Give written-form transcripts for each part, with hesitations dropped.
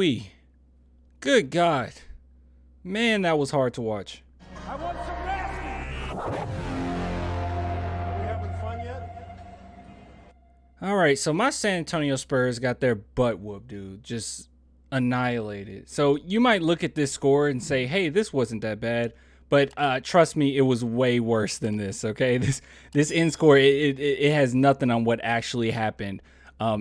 wee. Good God. Man, that was hard to watch. I want some Crafty. Are we having fun yet? All right, so my San Antonio Spurs got their butt whooped, dude. Just annihilated. So you might look at this score and say, hey, this wasn't that bad. But trust me, it was way worse than this, okay? This end score, it has nothing on what actually happened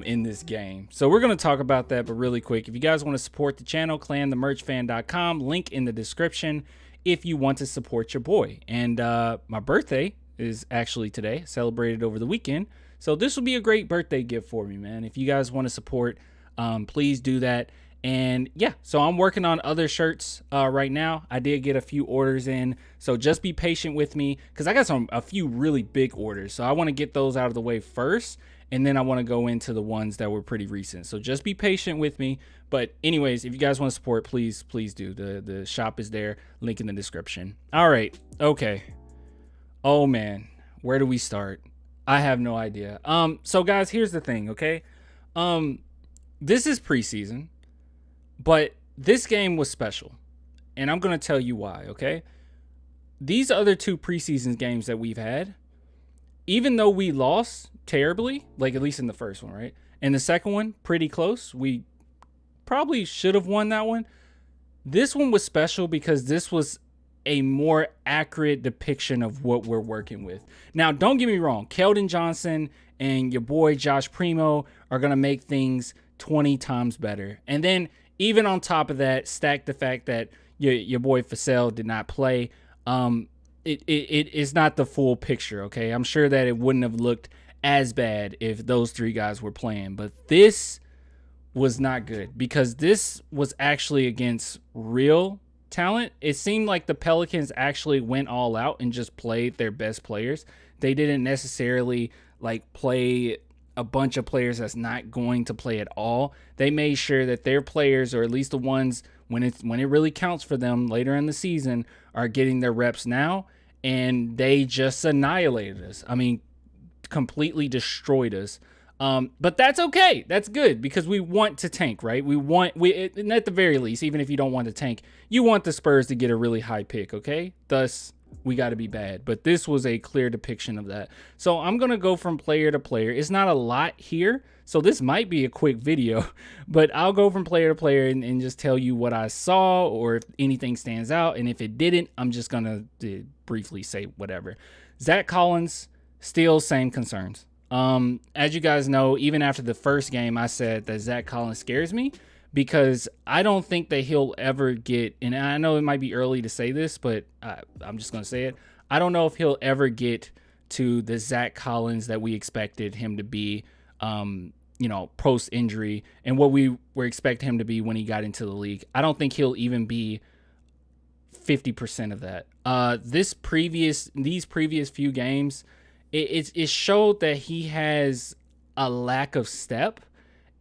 in this game. So we're going to talk about that, but really quick. If you guys want to support the channel, clanthemerchfan.com, link in the description if you want to support your boy. And my birthday is actually today, celebrated over the weekend. So this will be a great birthday gift for me, man. If you guys want to support, please do that. And yeah, so I'm working on other shirts right now. I did get a few orders in, so just be patient with me because I got a few really big orders. So I want to get those out of the way first, and then I want to go into the ones that were pretty recent. So just be patient with me. But anyways, if you guys want to support, please do. The shop is there, link in the description. All right, okay. Oh man, where do we start? I have no idea. So guys, here's the thing, okay? This is preseason. But this game was special, and I'm going to tell you why, okay? These other two preseason games that we've had, even though we lost terribly, like at least in the first one, right? And the second one, pretty close. We probably should have won that one. This one was special because this was a more accurate depiction of what we're working with. Now, don't get me wrong. Keldon Johnson and your boy Josh Primo are going to make things 20 times better. And then even on top of that, stack the fact that your boy Fasell did not play. It is not the full picture, okay? I'm sure that it wouldn't have looked as bad if those three guys were playing. But this was not good because this was actually against real talent. It seemed like the Pelicans actually went all out and just played their best players. They didn't necessarily like play a bunch of players that's not going to play at all. They made sure that their players, or at least the ones when it really counts for them later in the season, are getting their reps now, and they just annihilated us. I mean, completely destroyed us. But that's okay. That's good because we want to tank, right? And at the very least, even if you don't want to tank, you want the Spurs to get a really high pick, okay? Thus, we got to be bad. But this was a clear depiction of that. So I'm going to go from player to player. It's not a lot here, so this might be a quick video. But I'll go from player to player and just tell you what I saw or if anything stands out. And if it didn't, I'm just going to briefly say whatever. Zach Collins, still same concerns. As you guys know, even after the first game, I said that Zach Collins scares me because I don't think that he'll ever get, and I know it might be early to say this, but I'm just going to say it. I don't know if he'll ever get to the Zach Collins that we expected him to be, post-injury and what we were expecting him to be when he got into the league. I don't think he'll even be 50% of that. These previous few games, it showed that he has a lack of step.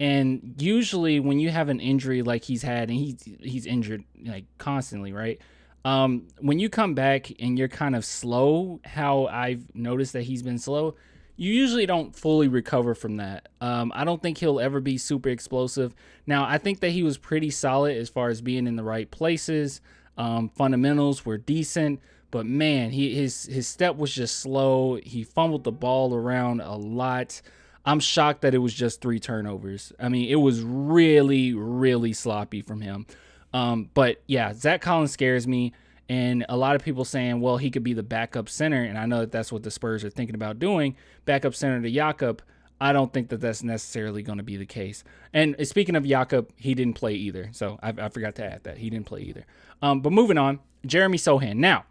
And usually when you have an injury like he's had, and he's injured like constantly, right? When you come back and you're kind of slow, how I've noticed that he's been slow, you usually don't fully recover from that. I don't think he'll ever be super explosive. Now, I think that he was pretty solid as far as being in the right places. Fundamentals were decent, but man, his step was just slow. He fumbled the ball around a lot. I'm shocked that it was just 3 turnovers. I mean, it was really, really sloppy from him. But yeah, Zach Collins scares me. And a lot of people saying, well, he could be the backup center. And I know that that's what the Spurs are thinking about doing. Backup center to Jakob. I don't think that that's necessarily going to be the case. And speaking of Jakob, he didn't play either. So I forgot to add that. He didn't play either. But moving on, Jeremy Sohan. Now,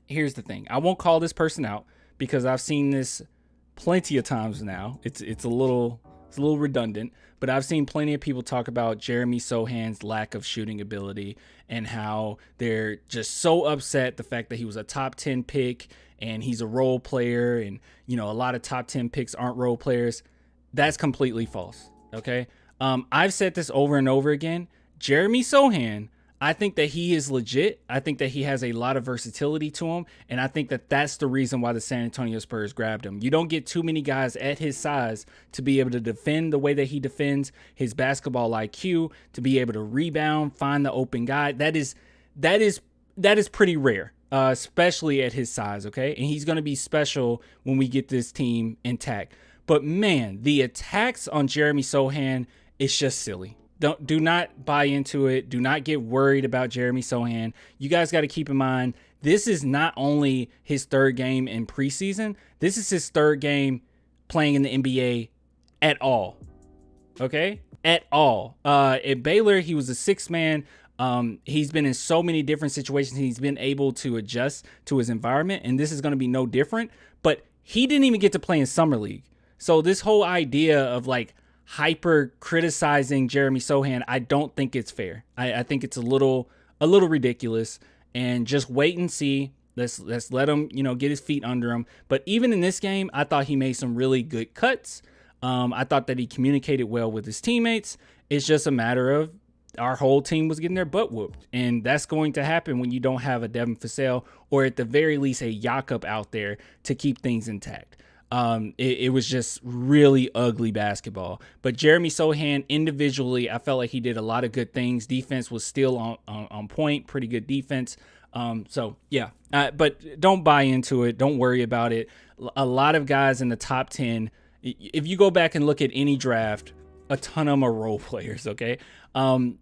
here's the thing. I won't call this person out because I've seen this plenty of times now. It's a little redundant, but I've seen plenty of people talk about Jeremy Sohan's lack of shooting ability and how they're just so upset the fact that he was a top 10 pick and he's a role player, and a lot of top 10 picks aren't role players. That's completely false. Okay. I've said this over and over again. Jeremy Sohan, I think that he is legit. I think that he has a lot of versatility to him. And I think that that's the reason why the San Antonio Spurs grabbed him. You don't get too many guys at his size to be able to defend the way that he defends, his basketball IQ, to be able to rebound, find the open guy. That is pretty rare, especially at his size. Okay. And he's going to be special when we get this team intact. But man, the attacks on Jeremy Sohan is just silly. Do not buy into it. Do not get worried about Jeremy Sohan. You guys got to keep in mind, this is not only his third game in preseason. This is his third game playing in the NBA at all. Okay? At all. At Baylor, he was a sixth man. He's been in so many different situations. He's been able to adjust to his environment, and this is going to be no different. But he didn't even get to play in Summer League. So this whole idea of like hyper criticizing Jeremy Sohan, I don't think it's fair. I think it's a little ridiculous, and just wait and see. Let's let him, get his feet under him. But even in this game, I thought he made some really good cuts. I thought that he communicated well with his teammates. It's just a matter of our whole team was getting their butt whooped, and that's going to happen when you don't have a Devin Vassell or at the very least a Jakob out there to keep things intact. It was just really ugly basketball. But Jeremy Sohan individually, I felt like he did a lot of good things. Defense was still on point, pretty good defense. So yeah, but don't buy into it. Don't worry about it. A lot of guys in the top 10, if you go back and look at any draft, a ton of them are role players. Okay.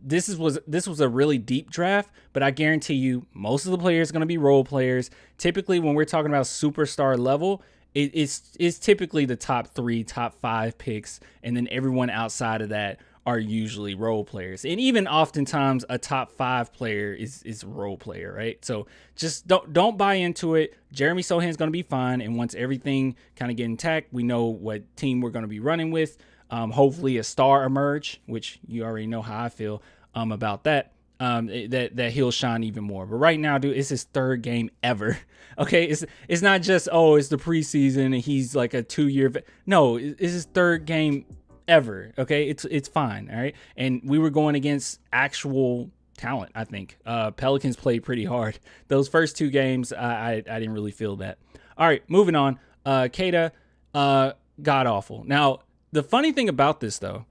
This was a really deep draft, but I guarantee you most of the players are going to be role players. Typically when we're talking about superstar level, it's typically the top 3, top 5 picks, and then everyone outside of that are usually role players. And even oftentimes a top 5 player is a role player, right? So just don't buy into it. Jeremy Sohan's going to be fine, and once everything kind of get intact, we know what team we're going to be running with. Hopefully a star emerge, which you already know how I feel about that. That he'll shine even more. But right now, dude, it's his third game ever. Okay, it's not just it's the preseason and he's like a 2-year no, it's his third game ever. Okay, it's fine. All right, and we were going against actual talent. I think Pelicans played pretty hard. Those first 2 games, I didn't really feel that. All right, moving on. Keita, god awful. Now the funny thing about this though,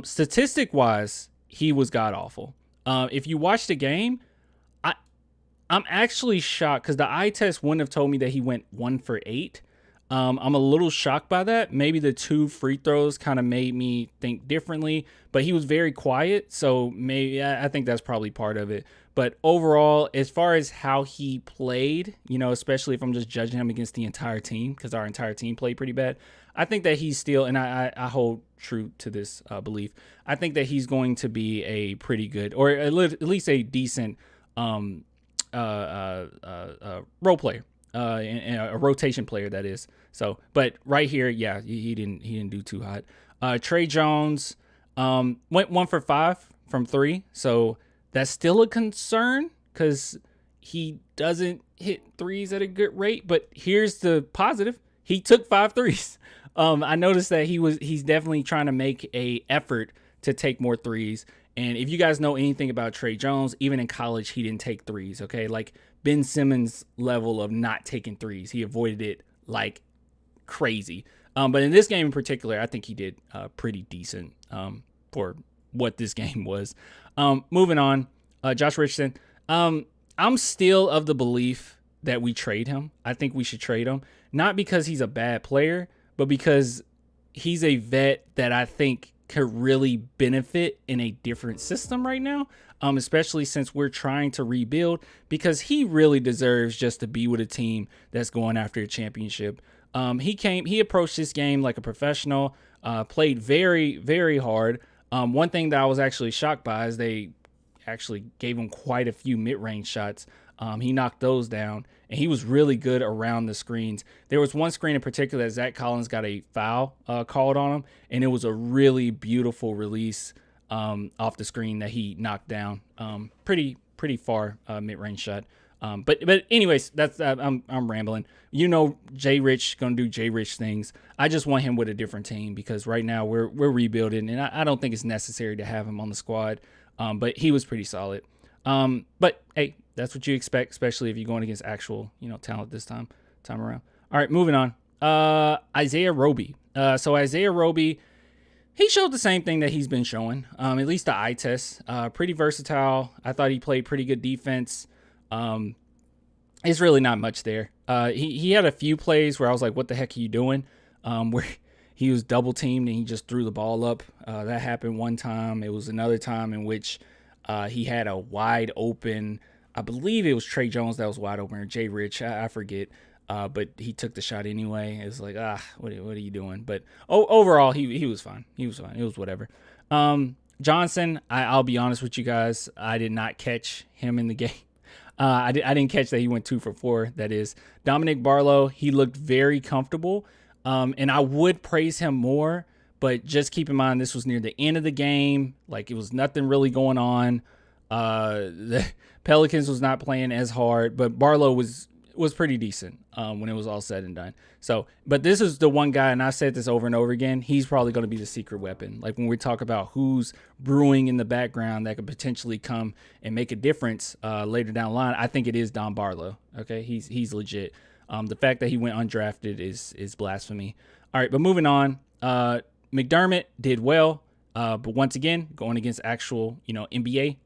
statistic wise, he was god awful. If you watch the game, I'm actually shocked because the eye test wouldn't have told me that he went 1 for 8. I'm a little shocked by that. Maybe the 2 free throws kind of made me think differently, but he was very quiet. So maybe I think that's probably part of it. But overall, as far as how he played, especially if I'm just judging him against the entire team, because our entire team played pretty bad, I think that he's still, and I hold true to this belief, I think that he's going to be a pretty good, or at least a decent role player, and a rotation player, that is. So, but right here, yeah, he didn't do too hot. Trey Jones went 1 for 5 from 3, so that's still a concern because he doesn't hit threes at a good rate. But here's the positive: he took 5 threes. I noticed that he's definitely trying to make a effort to take more threes. And if you guys know anything about Trey Jones, even in college, he didn't take threes. Okay, like Ben Simmons level of not taking threes, he avoided it like crazy. But in this game in particular, I think he did pretty decent for what this game was. Moving on, Josh Richardson. I'm still of the belief that we trade him. I think we should trade him, not because he's a bad player, but because he's a vet that I think could really benefit in a different system right now, especially since we're trying to rebuild, because he really deserves just to be with a team that's going after a championship. He approached this game like a professional, played very, very hard. One thing that I was actually shocked by is they actually gave him quite a few mid-range shots. He knocked those down, and he was really good around the screens. There was one screen in particular that Zach Collins got a foul called on him, and it was a really beautiful release off the screen that he knocked down. Pretty far mid-range shot. But anyways, that's I'm rambling. Jay Rich gonna do Jay Rich things. I just want him with a different team because right now we're rebuilding, and I don't think it's necessary to have him on the squad. But he was pretty solid. But hey, that's what you expect, especially if you're going against actual, talent this time around. All right, moving on. Isaiah Roby. So Isaiah Roby, he showed the same thing that he's been showing, at least the eye test. Pretty versatile. I thought he played pretty good defense. It's really not much there. He had a few plays where I was like, what the heck are you doing? Where he was double teamed and he just threw the ball up. That happened one time. It was another time in which he had a wide open, I believe it was Trey Jones that was wide open, or Jay Rich, I forget. But he took the shot anyway. It's like, what are you doing? But overall, he was fine. He was fine. It was whatever. Johnson, I'll be honest with you guys, I did not catch him in the game. I didn't catch that he went 2 for 4. That is Dominic Barlow. He looked very comfortable. And I would praise him more, but just keep in mind, this was near the end of the game. Like, it was nothing really going on. The Pelicans was not playing as hard, but Barlow was pretty decent when it was all said and done. So, but this is the one guy, and I said this over and over again, he's probably going to be the secret weapon. Like, when we talk about who's brewing in the background that could potentially come and make a difference later down the line, I think it is Don Barlow. Okay, he's legit. The fact that he went undrafted is blasphemy. All right, but moving on. McDermott did well, but once again, going against actual, NBA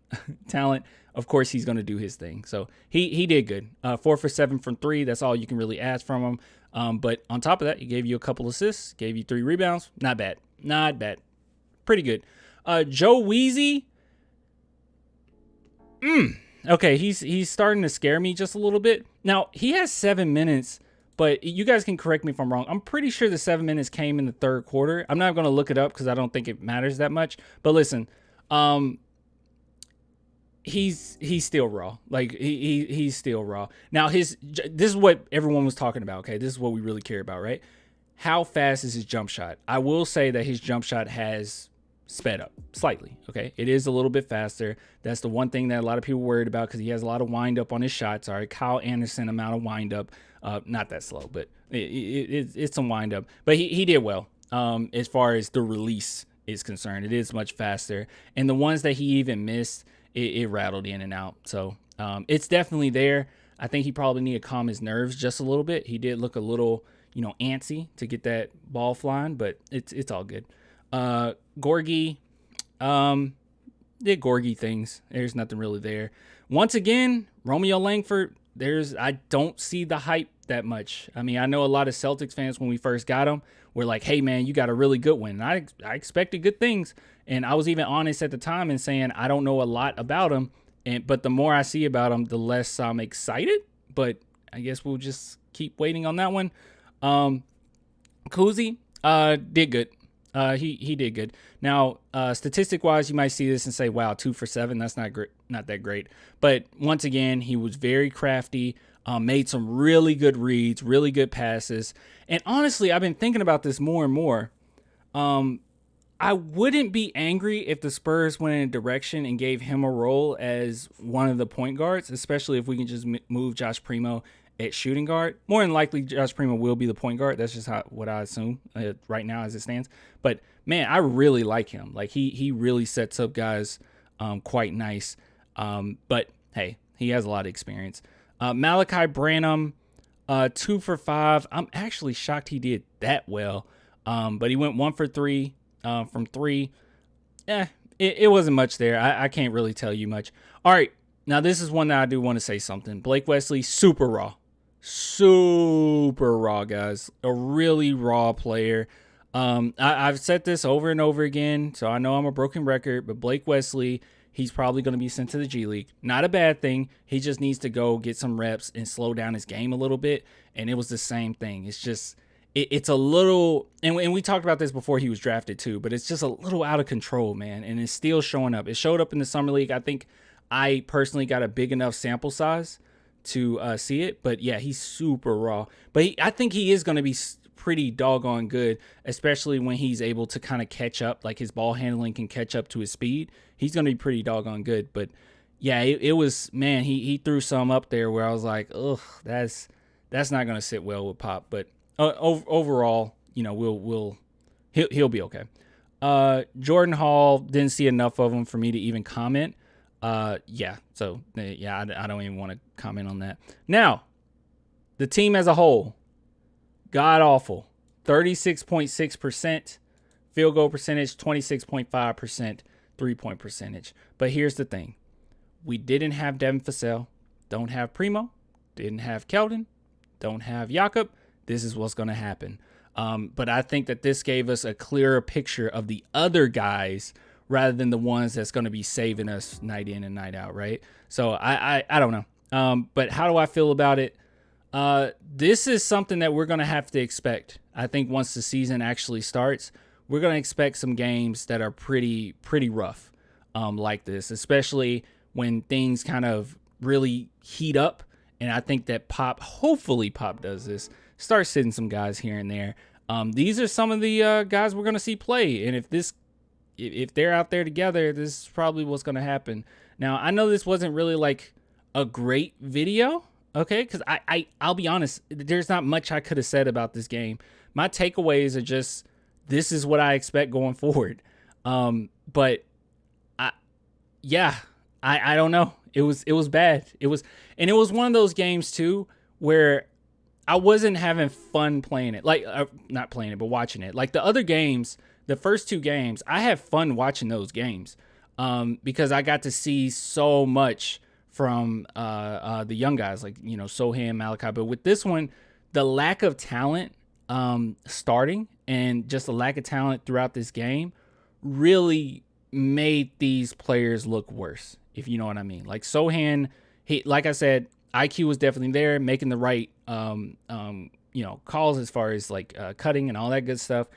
talent, of course he's going to do his thing. So he did good. 4 for 7 from 3. That's all you can really ask from him. But on top of that, he gave you a couple assists, gave you 3 rebounds. Not bad. Pretty good. Joe Weezy. Okay, he's starting to scare me just a little bit. Now, he has 7 minutes, but you guys can correct me if I'm wrong. I'm pretty sure the 7 minutes came in the third quarter. I'm not going to look it up because I don't think it matters that much. But listen, he's still raw. Like, he's still raw. Now, this is what everyone was talking about, okay? This is what we really care about, right? How fast is his jump shot? I will say that his jump shot has sped up slightly, okay? It is a little bit faster. That's the one thing that a lot of people worried about because he has a lot of wind up on his shots. All right, Kyle Anderson amount of wind up. Not that slow, but it's some wind up. But he did well as far as the release is concerned. It is much faster. And the ones that he even missed, it rattled in and out. So it's definitely there. I think he probably need to calm his nerves just a little bit. He did look a little, antsy to get that ball flying, but it's all good. Gorgie did Gorgie things. There's nothing really there. Once again, Romeo Langford, I don't see the hype that much. I mean, I know a lot of Celtics fans when we first got him were like, hey man, you got a really good one. And I expected good things. And I was even honest at the time and saying I don't know a lot about him. But the more I see about him, the less I'm excited. But I guess we'll just keep waiting on that one. Kuzi did good. He did good. Now, statistic wise, you might see this and say, wow, 2 for 7. That's not that great. But once again, he was very crafty, made some really good reads, really good passes. And honestly, I've been thinking about this more and more. I wouldn't be angry if the Spurs went in a direction and gave him a role as one of the point guards, especially if we can just move Josh Primo at shooting guard. More than likely, Josh Primo will be the point guard. That's just what I assume right now as it stands. But, man, I really like him. Like, he really sets up guys quite nice. But, hey, he has a lot of experience. Malachi Branham, 2 for 5. I'm actually shocked he did that well. But he went 1 for 3 from 3. It wasn't much there. I can't really tell you much. All right. Now, this is one that I do want to say something. Blake Wesley, super raw, guys. A really raw player. I've said this over and over again, so I know I'm a broken record, but Blake Wesley, he's probably going to be sent to the G League. Not a bad thing. He just needs to go get some reps and slow down his game a little bit, and it was the same thing. It's just, it's a little, and we talked about this before he was drafted too, but it's just a little out of control, man, and it's still showing up. It showed up in the Summer League. I think I personally got a big enough sample size to see it, but yeah, he's super raw. But I think he is going to be pretty doggone good, especially when he's able to kind of catch up, like his ball handling can catch up to his speed. He's going to be pretty doggone good. But yeah, it was, man, he threw some up there where I was like, ugh, that's not going to sit well with Pop. But overall, he'll be okay. Jordan Hall, didn't see enough of him for me to even comment. Yeah. So yeah, I don't even want to comment on that. Now, the team as a whole, god awful. 36.6% field goal percentage, 26.5% 3-point percentage. But here's the thing. We didn't have Devin Vassell, don't have Primo, didn't have Keldon, don't have Jakob. This is what's going to happen. But I think that this gave us a clearer picture of the other guys rather than the ones that's going to be saving us night in and night out, right? So I don't know. But how do I feel about it? This is something that we're going to have to expect. I think once the season actually starts, we're going to expect some games that are pretty rough like this, especially when things kind of really heat up. And I think that hopefully Pop does this, start sitting some guys here and there. These are some of the guys we're going to see play. And if they're out there together, this is probably what's going to happen. Now, I know this wasn't really like a great video, okay? Because I'll be honest, there's not much I could have said about this game. My takeaways are just, this is what I expect going forward. But I don't know. It was bad. It was one of those games too where I wasn't having fun playing it. Like not playing it, but watching it. Like the other games, the first two games, I had fun watching those games because I got to see so much from the young guys like, you know, Sohan, Malachi. But with this one, the lack of talent starting and just the lack of talent throughout this game really made these players look worse, if you know what I mean. Like Sohan, like I said, IQ was definitely there, making the right calls as far as like cutting and all that good stuff.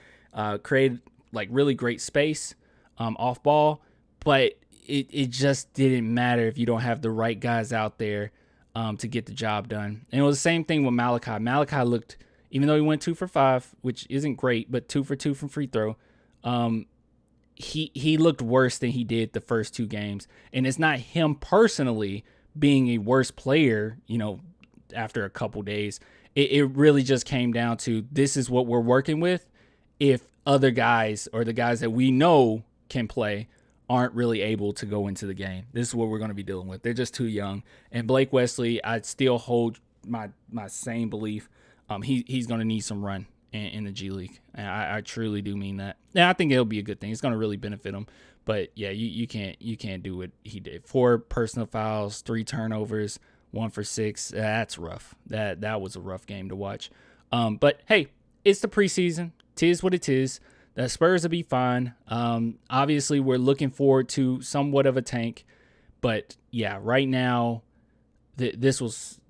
Created like really great space off ball, but it just didn't matter if you don't have the right guys out there to get the job done. And it was the same thing with Malachi. Malachi looked, even though he went 2 for 5, which isn't great, but 2 for 2 from free throw, he looked worse than he did the first two games. And it's not him personally being a worse player, you know, after a couple days. It really just came down to, this is what we're working with. If other guys or the guys that we know can play aren't really able to go into the game, this is what we're going to be dealing with. They're just too young. And Blake Wesley, I still hold my same belief. He's going to need some run in the G League. And I truly do mean that. And I think it'll be a good thing. It's going to really benefit him. But yeah, you can't do what he did. 4 personal fouls, 3 turnovers, 1 for 6. That's rough. That was a rough game to watch. But hey, it's the preseason. 'Tis what it is. The Spurs will be fine. Obviously, we're looking forward to somewhat of a tank. But yeah, right now, this was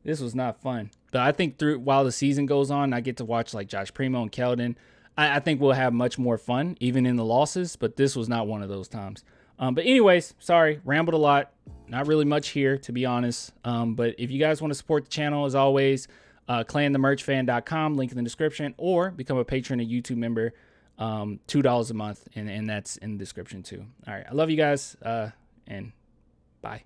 not fun. But I think while the season goes on, I get to watch like Josh Primo and Keldon. I think we'll have much more fun, even in the losses. But this was not one of those times. But anyways, sorry, rambled a lot. Not really much here, to be honest. But if you guys want to support the channel, as always, clanthemerchfan.com, link in the description, or become a patron, a YouTube member, $2 a month, and that's in the description too. All right, I love you guys, and bye.